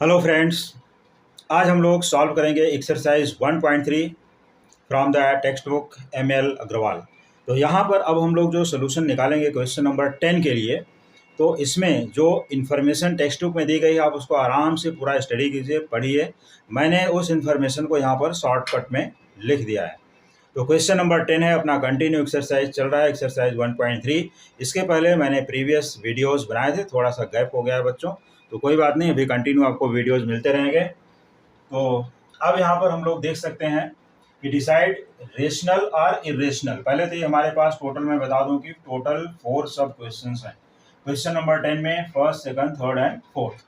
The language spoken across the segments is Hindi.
Hello friends. आज हम लोग सॉल्व करेंगे exercise 1.3 from the text book M L Agarwal. तो यहाँ पर अब हम लोग जो सोल्यूशन निकालेंगे क्वेश्चन नंबर 10 के लिए, तो इसमें जो इन्फॉर्मेशन टेक्स्ट बुक में दी गई है आप उसको आराम से पूरा स्टडी कीजिए, पढ़िए। मैंने उस इन्फॉर्मेशन को यहाँ पर शॉर्टकट में लिख दिया है। तो क्वेश्चन नंबर 10 है, अपना कंटिन्यू एक्सरसाइज चल रहा है, एक्सरसाइज 1.3। इसके पहले मैंने प्रीवियस वीडियोस बनाए थे, थोड़ा सा गैप हो गया है बच्चों, तो कोई बात नहीं, अभी कंटिन्यू आपको वीडियोस मिलते रहेंगे। तो अब यहाँ पर हम लोग देख सकते हैं कि डिसाइड रेशनल और इरेशनल। पहले तो ये हमारे पास टोटल मैं बता दूं कि टोटल 4 सब क्वेश्चन हैं क्वेश्चन नंबर 10 में, first, second, third and fourth.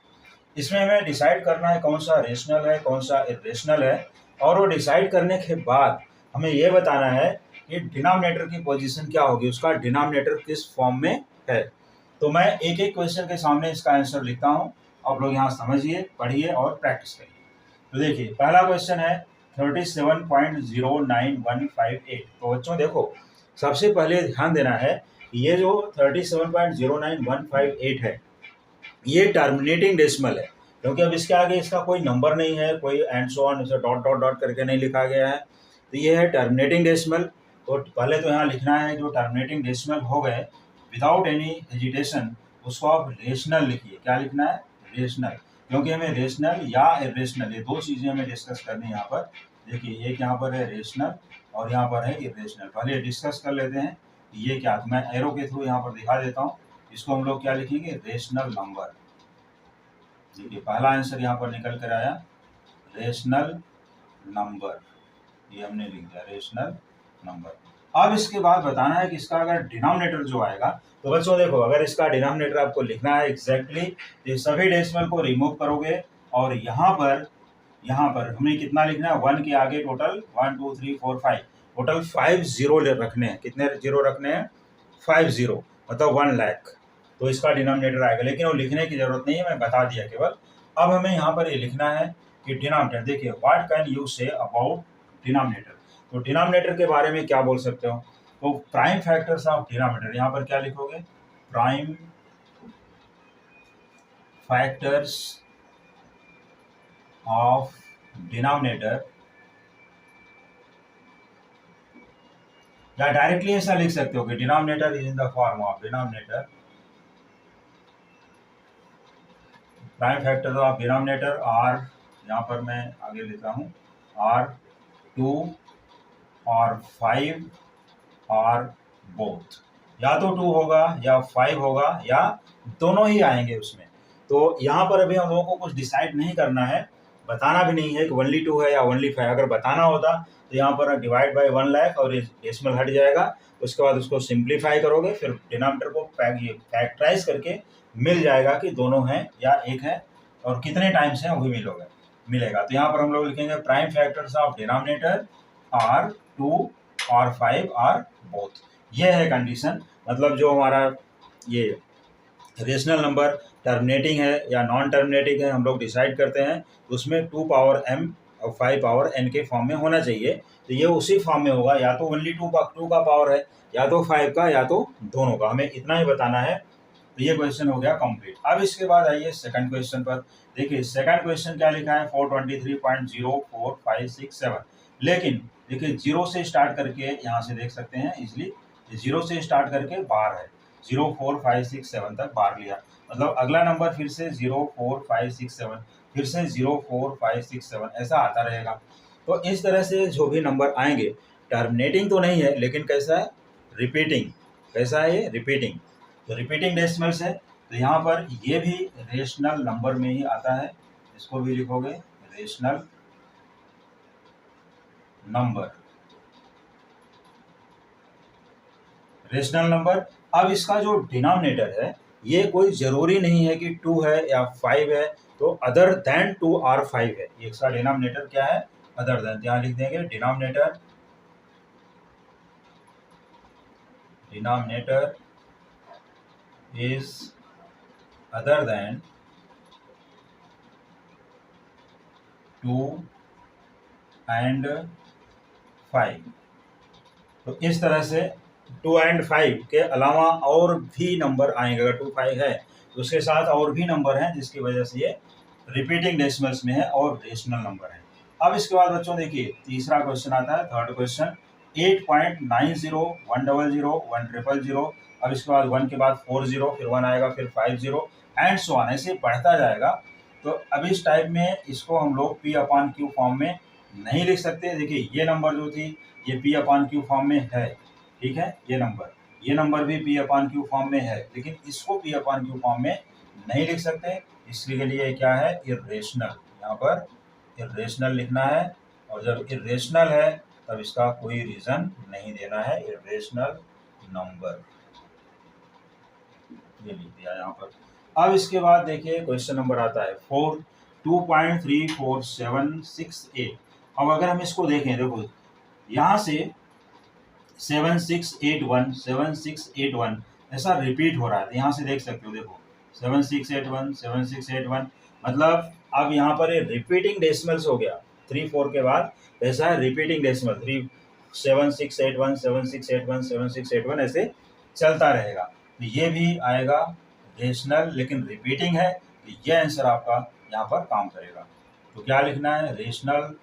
इसमें हमें डिसाइड करना है कौन सा रेशनल है, कौन सा इरेशनल है, और वो डिसाइड करने के बाद हमें ये बताना है कि डिनोमिनेटर की पोजीशन क्या होगी, उसका डिनोमिनेटर किस फॉर्म में है। तो मैं एक एक क्वेश्चन के सामने इसका आंसर लिखता हूँ, आप लोग यहाँ समझिए, पढ़िए और प्रैक्टिस करिए। तो देखिए पहला क्वेश्चन है 37.09158। तो बच्चों देखो, सबसे पहले ध्यान देना है ये जो 37.09158 है ये टर्मिनेटिंग डेसिमल है, क्योंकि अब इसके आगे इसका कोई नंबर नहीं है, कोई एंड सो ऑन इसे डॉट डॉट डॉट करके नहीं लिखा गया है, तो ये है टर्मिनेटिंग डेसिमल। तो पहले तो यहाँ लिखना है जो टर्मिनेटिंग डेसिमल हो गए विदाउट एनी हेजिटेशन उसको आप रेशनल लिखिए। क्या लिखना है? रेशनल, क्योंकि हमें रेशनल या इरेशनल ये दो चीज़ें हमें डिस्कस करनी है यहाँ पर। देखिए एक यहाँ पर है रेशनल और यहाँ पर है इरेशनल। पहले डिस्कस कर लेते हैं ये क्या, तो मैं एरो के थ्रू यहाँ पर दिखा देता हूँ। इसको हम लोग क्या लिखेंगे? Rational number. देखिए पहला आंसर यहाँ पर निकल कर आया रेशनल नंबर, ये हमने लिख दिया रेशनल नंबर। अब इसके बाद बताना है कि इसका अगर डिनोमिनेटर जो आएगा, तो बच्चों देखो अगर इसका डिनोमिनेटर आपको लिखना है एग्जैक्टली, तो सभी डेसिमल को रिमूव करोगे और यहाँ पर हमें कितना लिखना है? 1 के आगे टोटल 1 2 3 4 5, टोटल 5 जीरो रखने हैं। कितने जीरो रखने हैं? 5 जीरो, मतलब 1 लाख। तो इसका डिनोमिनेटर आएगा, लेकिन वो लिखने की जरूरत नहीं है, मैं बता दिया केवल। अब हमें यहाँ पर ये लिखना है कि डिनोमिनेटर, देखिए what can you say about denominator. तो डिनोमिनेटर के बारे में क्या बोल सकते हो? तो प्राइम फैक्टर्स ऑफ डिनोमिनेटर, यहाँ पर क्या लिखोगे? प्राइम फैक्टर्स ऑफ डिनोमिनेटर, या डायरेक्टली ऐसा लिख सकते हो कि denominator is in the form of denominator, prime factor of denominator are, यहाँ पर मैं आगे लिखता हूँ आर 2 और 5 और बोथ। या तो 2 होगा या 5 होगा या दोनों ही आएंगे उसमें। तो यहाँ पर अभी हम लोगों को कुछ डिसाइड नहीं करना है, बताना भी नहीं है कि ओनली 2 है या ओनली 5। अगर बताना होता तो यहाँ पर डिवाइड बाय 1 लाख और डेसिमल हट जाएगा, उसके बाद उसको सिंप्लीफाई करोगे, फिर डिनोमिनेटर को फैक्टराइज करके मिल जाएगा कि दोनों हैं या एक है, और कितने टाइम्स हैं वो भी मिलेगा। तो यहाँ पर हम लोग लिखेंगे prime factors of denominator are 2 और 5 और बोथ। ये है कंडीशन, मतलब जो हमारा ये रेशनल नंबर टर्मिनेटिंग है या नॉन टर्मिनेटिंग है हम लोग डिसाइड करते हैं, उसमें 2 पावर m और 5 पावर n के फॉर्म में होना चाहिए। तो ये उसी फॉर्म में होगा, या तो ओनली 2 का पावर है, या तो 5 का, या तो दोनों का। हमें इतना ही बताना है। तो ये क्वेश्चन हो गया कंप्लीट। अब इसके बाद आइए सेकंड क्वेश्चन पर। देखिए सेकंड क्वेश्चन क्या लिखा है? 423.04567। लेकिन देखिए जीरो से स्टार्ट करके यहाँ से देख सकते हैं इजिली, जीरो से स्टार्ट करके बार है, 04567 तक बार लिया, मतलब अगला नंबर फिर से 04567, फिर से 04567, ऐसा आता रहेगा। तो इस तरह से जो भी नंबर आएंगे, टर्मिनेटिंग तो नहीं है लेकिन कैसा है? रिपीटिंग। कैसा है ये? रिपीटिंग। तो रिपीटिंग डेसिमल्स है, तो यहाँ पर ये भी रेशनल नंबर में ही आता है, इसको भी लिखोगे रेशनल नंबर, रेशनल नंबर। अब इसका जो डिनोमिनेटर है ये कोई जरूरी नहीं है कि 2 है या 5 है, तो अदर देन 2 और 5 है। ये इसका डिनोमिनेटर क्या है? Other than. यहाँ लिख देंगे denominator is other than 2 and 5। तो इस तरह से 2 and 5 के अलावा और भी नंबर आएंगे। अगर 2 5 है तो उसके साथ और भी नंबर हैं जिसकी वजह से ये रिपीटिंग डेसिमल्स में है और रेशनल नंबर है। अब इसके बाद बच्चों देखिए तीसरा क्वेश्चन आता है, थर्ड क्वेश्चन 8.90 100 1000। अब इसके बाद 1 के बाद 40, फिर 1 आएगा, फिर 50 एंड सो ऑन, ऐसे बढ़ता जाएगा। तो अब इस टाइप में इसको हम लोग P अपॉन Q फॉर्म में नहीं लिख सकते। देखिए ये नंबर जो थी ये P अपॉन Q फॉर्म में है, ठीक है, ये नंबर भी P अपॉन Q फॉर्म में है, लेकिन इसको P अपॉन Q फॉर्म में नहीं लिख सकते। इसके लिए क्या है, इर्रेशनल, यहाँ पर इर्रेशनल लिखना है। और जब इर्रेशनल है तब इसका कोई रीजन नहीं देना है, इर्रेशनल नंबर, ये लिख दिया यहाँ पर। अब इसके बाद देखिए क्वेश्चन नंबर आता है 4 2.34768। अब अगर हम इसको देखें, देखो यहाँ से 7681 ऐसा रिपीट हो रहा है, यहाँ से देख सकते हो, देखो 7681 मतलब अब यहाँ पर ये रिपीटिंग डेसिमल्स हो गया 3 4 के बाद, ऐसा है रिपीटिंग डेसिमल 7681 ऐसे चलता रहेगा। तो ये भी आएगा रेशनल, लेकिन रिपीटिंग है, तो ये आंसर आपका यहाँ पर काम करेगा। तो क्या लिखना है, रेशनल,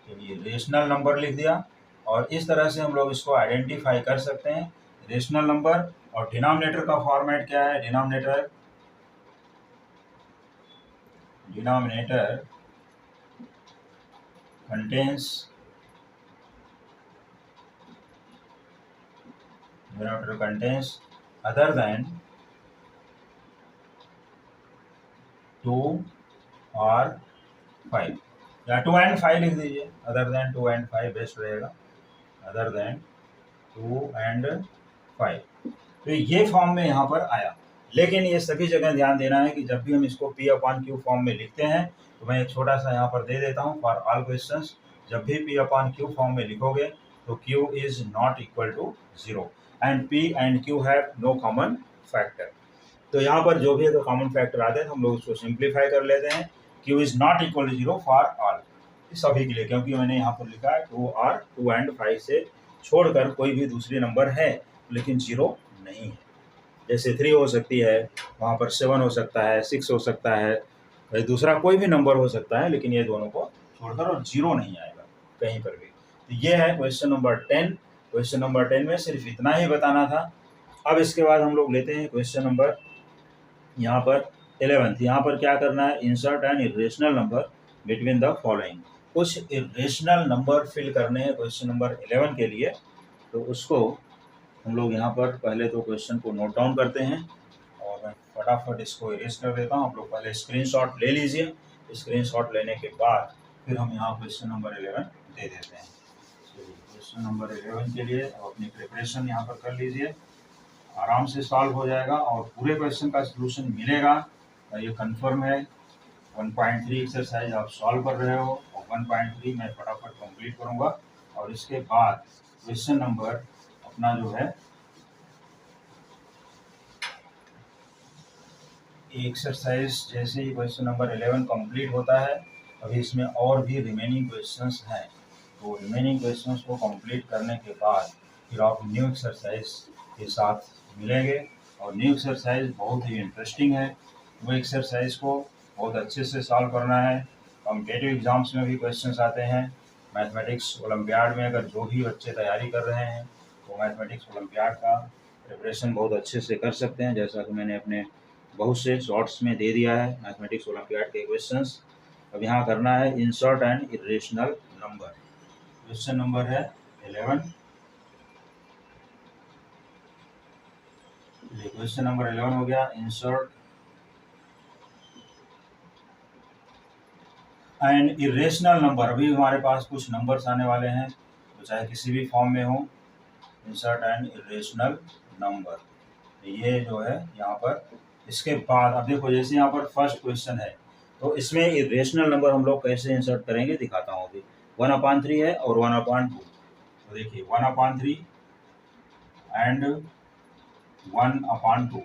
चलिए रेशनल नंबर लिख दिया। और इस तरह से हम लोग इसको आइडेंटिफाई कर सकते हैं, रेशनल नंबर। और डिनोमिनेटर का फॉर्मेट क्या है, डिनोमिनेटर contains other than 2 और 5, या 2 and 5 लिख दीजिए, अदर देन 2 and 5 बेस्ट रहेगा, अदर देन 2 and 5। तो ये फॉर्म में यहाँ पर आया। लेकिन ये सभी जगह ध्यान देना है कि जब भी हम इसको P अपॉन Q फॉर्म में लिखते हैं, तो मैं एक छोटा सा यहाँ पर दे देता हूँ फॉर ऑल क्वेश्चंस, जब भी P अपॉन Q फॉर्म में लिखोगे तो Q is not equal to 0 and P and Q have no common factor. तो यहाँ पर जो भी अगर कॉमन फैक्टर आते हैं तो हम लोग उसको सिंप्लीफाई कर लेते हैं, Q is not equal to 0 for all, सभी के लिए, क्योंकि मैंने यहाँ पर लिखा है 2 और 2 एंड 5 से छोड़कर कोई भी दूसरी नंबर है लेकिन 0 नहीं है। जैसे 3 हो सकती है, वहाँ पर 7 हो सकता है, 6 हो सकता है, दूसरा कोई भी नंबर हो सकता है, लेकिन ये दोनों को छोड़कर और 0 नहीं आएगा कहीं पर भी। तो ये है क्वेश्चन नंबर 10। क्वेश्चन नंबर 10 में सिर्फ इतना ही बताना था। अब इसके बाद हम लोग लेते हैं क्वेश्चन नंबर यहाँ पर 11। यहाँ पर क्या करना है, insert an irrational number between the following. कुछ इरेशनल नंबर फिल करने हैं क्वेश्चन नंबर 11 के लिए। तो उसको हम लोग यहाँ पर पहले तो क्वेश्चन को नोट डाउन करते हैं और मैं फटाफट इसको इरेज कर देता हूँ। आप लोग पहले स्क्रीनशॉट ले लीजिए, स्क्रीनशॉट लेने के बाद फिर हम यहाँ क्वेश्चन नंबर 11 दे देते हैं। क्वेश्चन नंबर 11 के लिए आप अपनी प्रिपरेशन यहाँ पर कर लीजिए, आराम से सॉल्व हो जाएगा और पूरे क्वेश्चन का सलूशन मिलेगा, ये कंफर्म है। 1.3 एक्सरसाइज आप सॉल्व कर रहे हो और 1.3 मैं फटाफट कंप्लीट करूँगा। और इसके बाद क्वेश्चन नंबर अपना जो है एक्सरसाइज, जैसे ही क्वेश्चन नंबर 11 कंप्लीट होता है, अभी इसमें और भी रिमेनिंग क्वेश्चंस हैं, तो रिमेनिंग क्वेश्चंस को कंप्लीट करने के बाद फिर आप न्यू एक्सरसाइज के साथ मिलेंगे। और न्यू एक्सरसाइज बहुत ही इंटरेस्टिंग है, वो एक्सरसाइज को बहुत अच्छे से सॉल्व करना है। कॉम्पिटिटिव एग्जाम्स में भी क्वेश्चंस आते हैं, मैथमेटिक्स ओलंपियाड में अगर जो भी बच्चे तैयारी कर रहे हैं तो मैथमेटिक्स ओलंपियाड का प्रिपरेशन बहुत अच्छे से कर सकते हैं, जैसा कि मैंने अपने बहुत से शॉर्ट्स में दे दिया है मैथमेटिक्स ओलंपियाड के क्वेश्चंस। अब यहाँ करना है insert and irrational number. Question number है 11, क्वेश्चन नंबर 11 हो गया, इंसर्ट एंड इरेशनल नंबर। अभी हमारे पास कुछ नंबर्स आने वाले हैं, तो चाहे किसी भी फॉर्म में हो, इंसर्ट एंड इरेशनल नंबर। ये जो है यहाँ पर, इसके बाद अब देखो जैसे यहाँ पर फर्स्ट क्वेश्चन है, तो इसमें इरेशनल नंबर हम लोग कैसे इंसर्ट करेंगे दिखाता हूँ। अभी 1/3 है और 1/2। तो देखिए 1/3 एंड 1/2,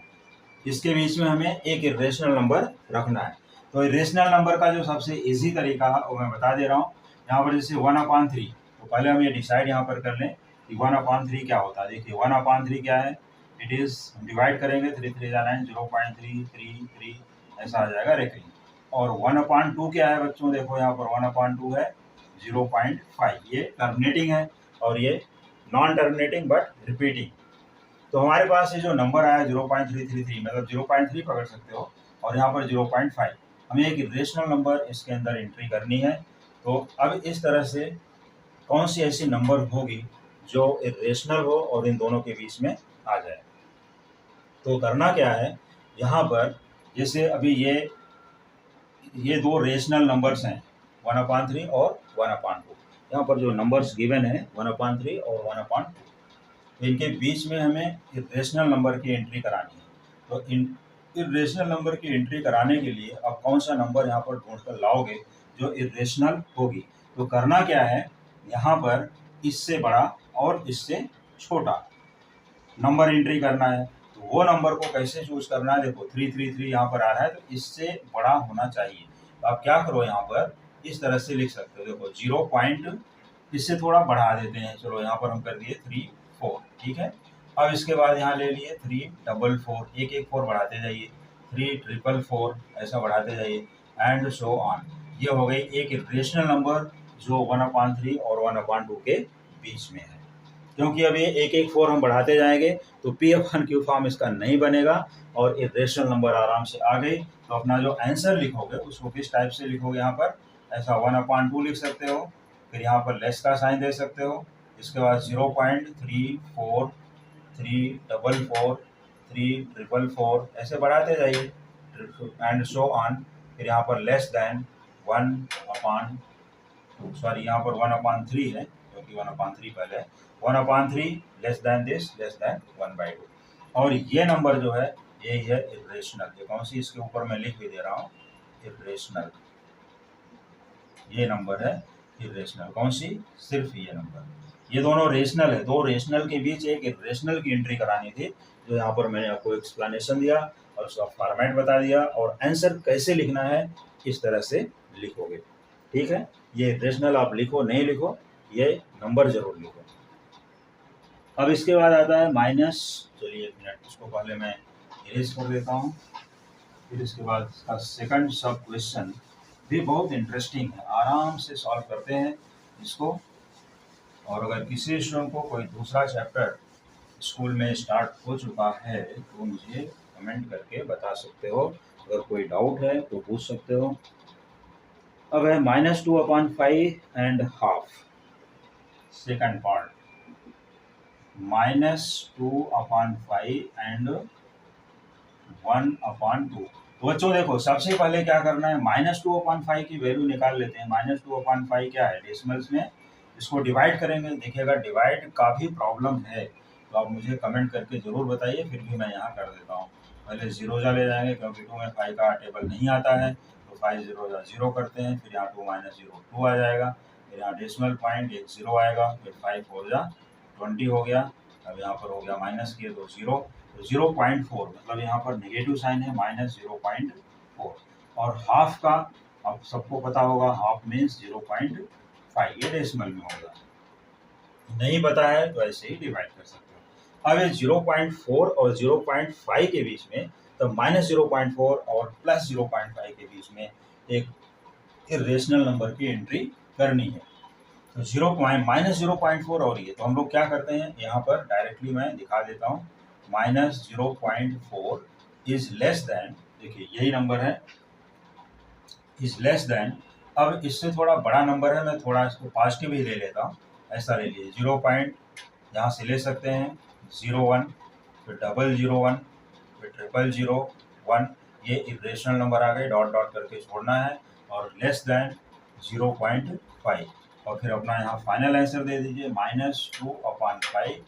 इसके बीच में हमें एक इरेशनल नंबर रखना है। तो इरेशनल नंबर का जो सबसे इजी तरीका है वो मैं बता दे रहा हूँ। यहाँ पर जैसे 1/3, तो पहले हम ये डिसाइड यहाँ पर कर लें कि 1/3 क्या होता है। देखिए 1/3 क्या है, इट इज़ डिवाइड करेंगे 3 3 9, 0.333 ऐसा आ जाएगा रेकरिंग। और 1/2 क्या है बच्चों, देखो यहाँ पर 1/2 है 0.5, ये टर्मिनेटिंग है और ये नॉन टर्मिनेटिंग बट रिपीटिंग। तो हमारे पास ये जो नंबर आया 0.333, मतलब 0.3 पकड़ सकते हो, और यहाँ पर 0.5, हमें एक इरेशनल नंबर इसके अंदर एंट्री करनी है। तो अब इस तरह से कौन सी ऐसी नंबर होगी जो इरेशनल हो और इन दोनों के बीच में आ जाए। तो करना क्या है, यहाँ पर जैसे अभी ये दो रेशनल नंबर्स हैं 1/3 और 1/2। यहाँ पर जो नंबर्स गिवन है 1/3 और 1/2, इनके बीच में हमें इरेशनल नंबर की एंट्री करानी है। तो इन इरेशनल नंबर की एंट्री कराने के लिए अब कौन सा नंबर यहाँ पर ढूंढ कर लाओगे जो इरेशनल होगी। तो करना क्या है, यहाँ पर इससे बड़ा और इससे छोटा नंबर एंट्री करना है। तो वो नंबर को कैसे चूज करना है, देखो 333 यहाँ पर आ रहा है तो इससे बड़ा होना चाहिए। तो आप क्या करो, यहाँ पर इस तरह से लिख सकते हो, देखो 0 पॉइंट इससे थोड़ा बढ़ा देते हैं, चलो यहाँ पर हम कर दिए 34, ठीक है। अब इसके बाद यहाँ ले लिए 344, एक एक 4 बढ़ाते जाइए, 3444 ऐसा बढ़ाते जाइए एंड सो ऑन। ये हो गई एक इरेशनल नंबर जो 1/3 और 1/2 के बीच में है। क्योंकि अब ये एक एक 4 हम बढ़ाते जाएंगे तो P/Q फॉर्म इसका नहीं बनेगा और इरेशनल नंबर आराम से आ गई। तो अपना जो आंसर लिखोगे उसको किस टाइप से लिखोगे, यहाँ पर ऐसा 1/2 लिख सकते हो, फिर यहाँ पर लेस का साइन दे सकते हो, इसके बाद 0.34344 ऐसे बढ़ाते जाइए एंड सो ऑन। फिर यहाँ पर लेस देन 1/3 है क्योंकि 1/3 पहले है, 1/3 less than this less than 1/2। और ये नंबर जो है यही है इरेशनल। ये कौन सी, इसके ऊपर मैं लिख भी दे रहा हूँ इरेशनल, ये नंबर है इरेशनल। कौन सी, सिर्फ ये नंबर। ये दोनों रेशनल है, दो रेशनल के बीच एक इरेशनल की एंट्री करानी थी, जो यहाँ पर मैंने आपको एक्सप्लेनेशन दिया और उसका फॉर्मेट बता दिया और आंसर कैसे लिखना है इस तरह से लिखोगे, ठीक है। ये इरेशनल आप लिखो नहीं लिखो, ये नंबर जरूर लिखो। अब इसके बाद आता है माइनस, चलिए एक मिनट, इसको पहले मैं इरेज कर देता हूँ। फिर इसके बाद इसका सेकंड सब क्वेश्चन भी बहुत इंटरेस्टिंग है, आराम से सॉल्व करते हैं इसको। और अगर किसी स्टूडेंट को कोई दूसरा चैप्टर स्कूल में स्टार्ट हो चुका है तो मुझे कमेंट करके बता सकते हो, अगर कोई डाउट है तो पूछ सकते हो। अब है -2/5 and half, second part, -2/5 and 1/2। तो बच्चों देखो सबसे पहले क्या करना है, -2/5 की वैल्यू निकाल लेते हैं। -2/5 क्या है, डेसिमल्स में इसको डिवाइड करेंगे, देखिएगा डिवाइड का भी प्रॉब्लम है तो आप मुझे कमेंट करके ज़रूर बताइए, फिर भी मैं यहाँ कर देता हूँ। पहले 0 जा ले जाएंगे क्योंकि 2 में 5 का टेबल नहीं आता है, तो 5 0 जा 0 करते हैं, फिर यहाँ 2 - 0 2 आ जाएगा, फिर यहाँ डेसिमल पॉइंट एक 0 आएगा, फिर 5 4 जा 20 हो गया। अब यहाँ पर हो गया माइनस किए तो 0, तो 0.4 मतलब यहाँ पर नेगेटिव साइन है, -0.4। और हाफ का अब सबको पता होगा, हाफ मीन्स 0.5, ये डेसिमल में होगा। नहीं पता है तो ऐसे ही डिवाइड कर सकते हो। अब ये 0.4 और 0.5 के बीच में, तो -0.4 और +0.5 के बीच में एक इरेशनल नंबर की एंट्री करनी है। तो -0.4 और ये, तो हम लोग क्या करते हैं, यहाँ पर डायरेक्टली मैं दिखा देता हूँ। -0.4 इज लेस देन, देखिए यही नंबर है, इज लेस देन। अब इससे थोड़ा बड़ा नंबर है, मैं थोड़ा इसको पॉजिटिव ही ले लेता हूँ, ऐसा ले लिए 0 पॉइंट यहाँ से ले सकते हैं 01, फिर 001, फिर 0001, ये इरेशनल नंबर आ गए, डॉट डॉट करके छोड़ना है, और लेस देन 0.5। और फिर अपना यहाँ फाइनल आंसर दे दीजिए, -2/5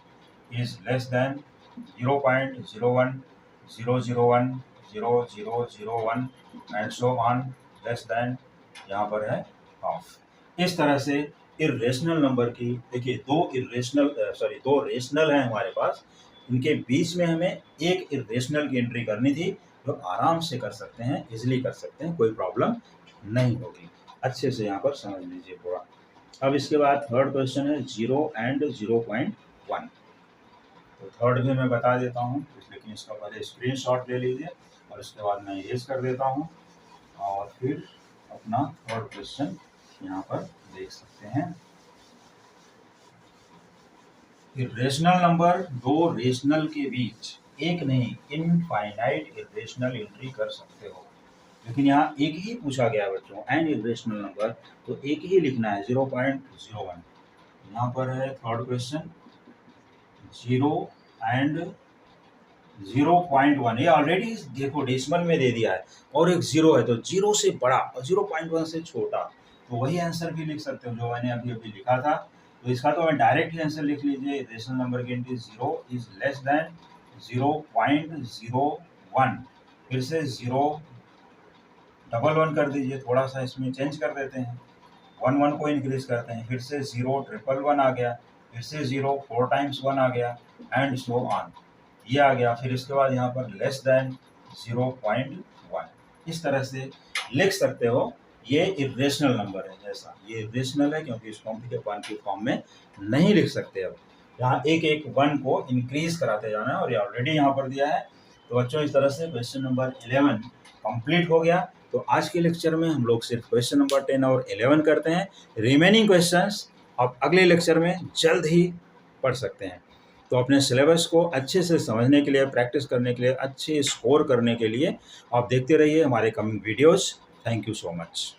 is less than 0.01, 001, 0001 and so on, less than यहाँ पर है हाफ। इस तरह से इरेशनल नंबर की, देखिए दो रेशनल हैं हमारे पास, इनके बीच में हमें एक इरेशनल की एंट्री करनी थी, जो आराम से कर सकते हैं, इजिली कर सकते हैं, कोई प्रॉब्लम नहीं होगी। अच्छे से यहाँ पर समझ लीजिए पूरा। अब इसके बाद थर्ड क्वेश्चन है 0 एंड 0.1। तो थर्ड भी मैं बता देता हूँ, लेकिन इसका पहले स्क्रीनशॉट ले लीजिए और उसके बाद मैं इरेज कर देता हूँ और फिर अपना थर्ड क्वेश्चन यहाँ पर देख सकते हैं। इरेशनल नंबर दो रेशनल के बीच एक नहीं इनफाइनाइट इरेशनल एंट्री कर सकते हो, लेकिन यहाँ एक ही पूछा गया है बच्चों, एन इरेशनल नंबर, तो एक ही लिखना है 0.01। यहाँ पर है थर्ड क्वेश्चन 0 एंड 0.1, ये ऑलरेडी देखो डेसिमल में दे दिया है और एक जीरो है, तो जीरो से बड़ा और 0.1 से छोटा, तो वही आंसर भी लिख सकते हो जो मैंने अभी अभी लिखा था। तो इसका तो मैं डायरेक्ट ही आंसर लिख लीजिए, रेशनल नंबर की एंट्री 0 इज लेस देन 0.01। फिर से 011 कर दीजिए, थोड़ा सा इसमें चेंज कर देते हैं, 1 को इंक्रीज करते हैं, फिर से 011 आ गया, फिर से 0 4 टाइम्स 1 आ गया एंड सो ऑन, ये आ गया। फिर इसके बाद यहाँ पर लेस देन 0.1, इस तरह से लिख सकते हो। ये इरेशनल नंबर है, जैसा ये इरेशनल है क्योंकि इसको हम वन की फॉर्म में नहीं लिख सकते। अब यहाँ एक एक 1 को इंक्रीज कराते जाना है और ये ऑलरेडी यहाँ पर दिया है। तो बच्चों इस तरह से क्वेश्चन नंबर 11 कंप्लीट हो गया। तो आज के लेक्चर में हम लोग सिर्फ क्वेश्चन नंबर 10 और 11 करते हैं, रिमेनिंग क्वेश्चंस आप अगले लेक्चर में जल्द ही पढ़ सकते हैं। तो अपने सिलेबस को अच्छे से समझने के लिए, प्रैक्टिस करने के लिए, अच्छे स्कोर करने के लिए आप देखते रहिए हमारे coming videos. Thank you so much.